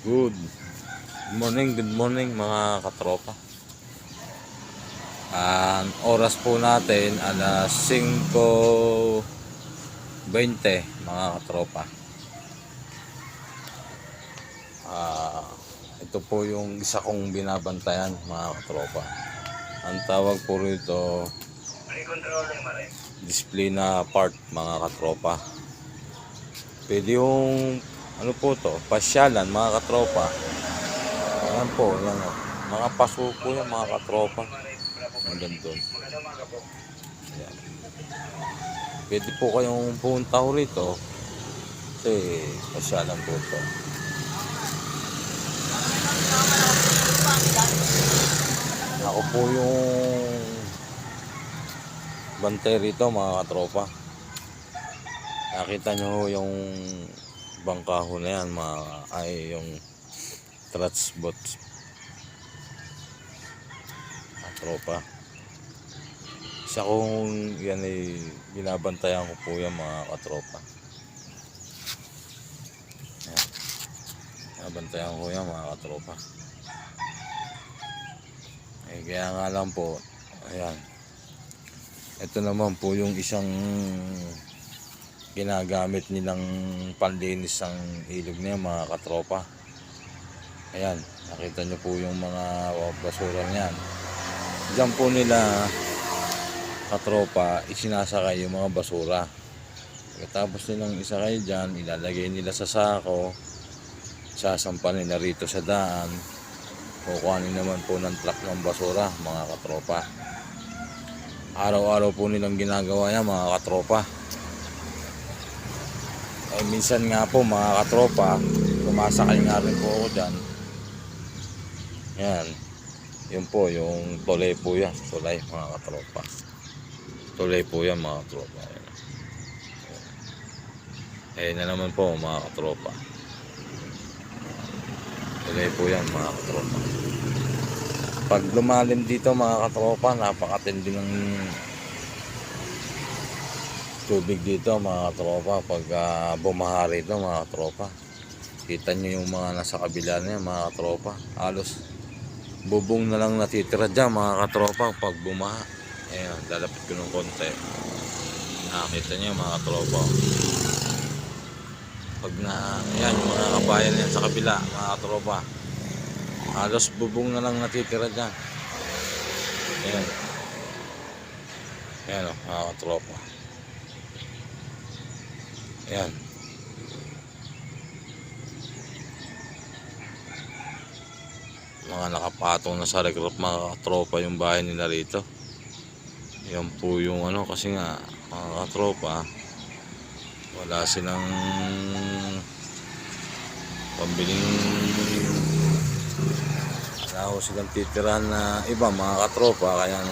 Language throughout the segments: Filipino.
Good morning mga katropa. Ang oras po natin alas 5:20 mga katropa. Ito po yung isa kong binabantayan mga katropa. Ang tawag po rito display na part mga katropa. Pwede yung ano po to, pasyalan mga katropa. Ayan po, yan o. Mga paso po yan mga katropa. Hanggang doon. Ayan. Pwede po kayong pumunta ho rito. Kasi pasyalan po ito. Ako po yung bantay rito mga katropa. Nakita nyo yung bangka ho na yan, yung trats boats katropa. Isa kong yan ay binabantayan ko po yan mga katropa. Ayan. Binabantayan ko yan mga katropa. Kaya nga lang po, ayan, ito naman po yung isang ginagamit nilang panlinis ng ilog na yan mga katropa. Ayan, nakita nyo po yung mga basura niyan. Diyan po nila katropa isinasakay yung mga basura. Tapos nilang isakay dyan, ilalagay nila sa sako, sasampanin na rito sa daan, kukuhanin naman po ng truck ng basura mga katropa. Araw-araw po nilang ginagawa yan mga katropa. Minsan nga po mga katropa, sumasakay nga rin po ako dyan. Yan, yun po yung tulay po yan, tulay mga katropa. Tulay po yan mga katropa. Ayan na naman po mga katropa. Tulay po yan mga katropa. Pag lumalim dito mga katropa, napakatindi ng tubig dito mga katropa. Pag bumaha rito mga katropa, kita nyo yung mga nasa kabila na yan mga katropa. Halos bubong na lang natitira dyan mga katropa pag bumaha. Ayan, lalapit ko ng konti. Nakakita nyo mga katropa. Pag ayan, yung mga kabayan yan sa kabila mga katropa, halos bubong na lang natitira dyan. Ayan. Ayan o mga katropa. Ayan. Mga nakapatong na sa recrop mga katropa yung bahay nila rito. Yan po yung ano, kasi nga mga katropa, wala silang pambiling, wala ho silang titiran na iba mga katropa. Kaya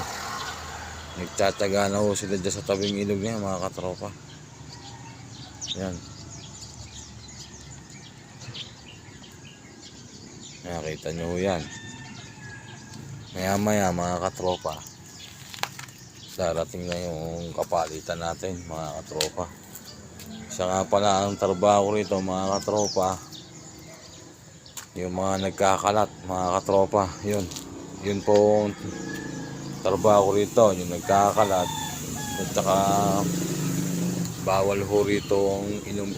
nagtsatsaga na ho sila dyan sa tabing ilog niya mga katropa. Yan. Nakita nyo ho yan. Maya maya mga katropa, darating na yung kapalitan natin mga katropa. Isa nga pala ang trabaho rito mga katropa, yung mga nagkakalat mga katropa. Yun po trabaho rito, yung nagkakalat. At saka bawal ho rito ang inom.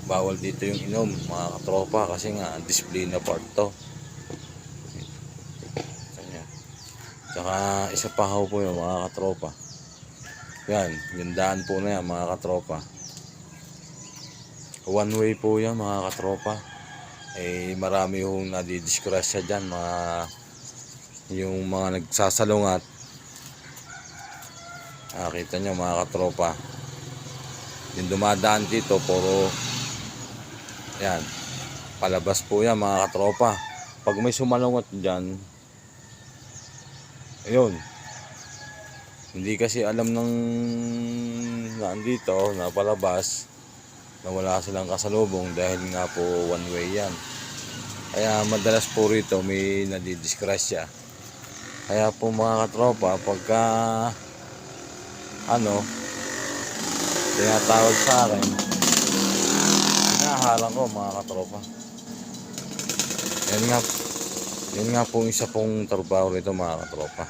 Bawal dito yung inom mga katropa, kasi nga display na part to. Tsaka isa pa ho po yung mga katropa. Yan, yung daan po na yan mga katropa. One way po yan mga katropa. Marami yung nadidiskrasya dyan, yung mga nagsasalungat. Nakita nyo mga katropa, yung dumadaan dito puro yan, palabas po yan mga katropa. Pag may sumalungat dyan, ayun, hindi kasi alam ng nandito na palabas na wala silang kasalubong, dahil nga po one way yan. Kaya madalas po rito may nadidiskrasya. Kaya po mga katropa, pagka tinatawag sa akin, hinaharang ko mga katropa. Yun nga po isa pong trabaho rito mga katropa.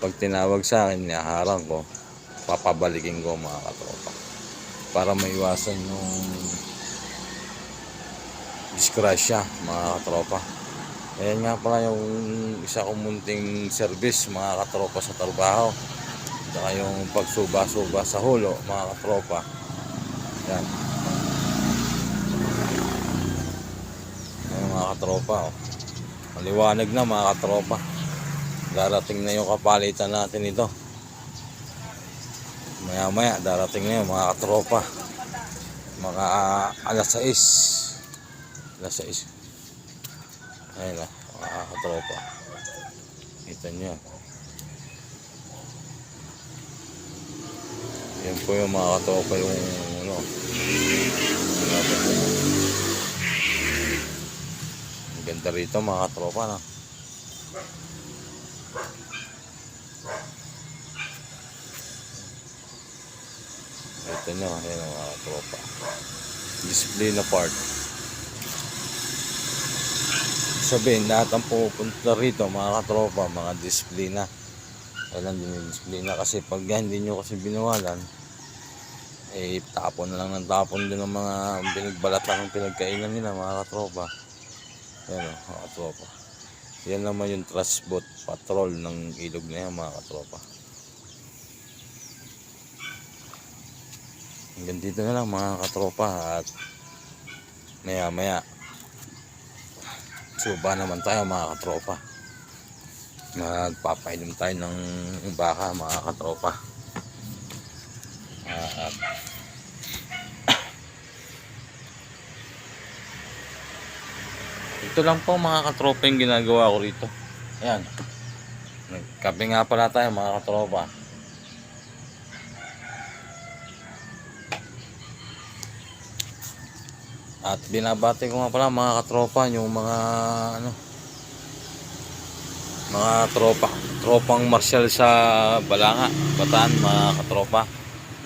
Pag tinawag sa akin, niyaharang ko, papabalikin ko mga katropa. Para maiwasan yung disgrasya mga katropa. Ayan nga pala yung isa kong munting service mga katropa sa trabaho. Saka yung pagsuba-suba sa hulo mga katropa. Yan. Ayan mga katropa. Oh. Maliwanag na mga katropa. Darating na yung kapalitan natin ito. Maya maya darating na yung mga katropa. Mga alas 6. Alas 6. Ayun na mga katropa. Kita nyo. Yan po yung mga katropa yung ano. Ang ganda rito mga katropa na. Ito nyo, ayan mga katropa. Display na part. Sabihin, lahat ang pupunta rito mga katropa, mga display na. Kailan din yung display na kasi pag hindi nyo kasi binawalan, eh tapon na lang ng tapon din ng mga pinagbalatan ng pinagkainan nila mga katropa. Ayan o, mga katropa. Yan naman yung trash boat patrol ng ilog na yan mga katropa. Hanggang dito na lang mga katropa at maya maya suba naman tayo mga katropa. Magpapainom tayo ng baka mga katropa. Ito lang po mga katropa yung ginagawa ko rito. Ayan. Nagkape nga pala tayo mga katropa. At binabati ko nga pala mga katropa yung mga mga tropang martial sa Balanga, Bataan mga katropa.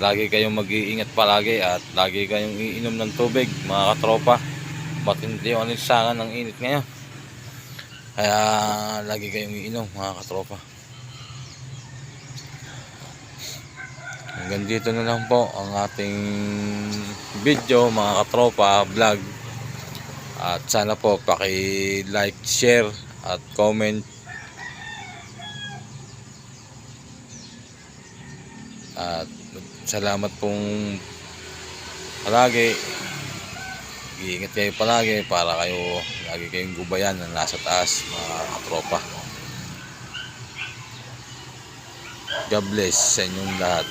Lagi kayong mag-iingat palagi at lagi kayong iinom ng tubig mga katropa. Matindi yung alinsangan ng init ngayon. Kaya lagi kayong iinom mga katropa. Hanggang dito na lang po ang ating video mga katropa vlog. At sana po paki-like, share at comment. At salamat pong palagi. Iingat kayo palagi para kayo lagi kayong gubayan na nasa taas mga katropa. God bless sa inyong lahat.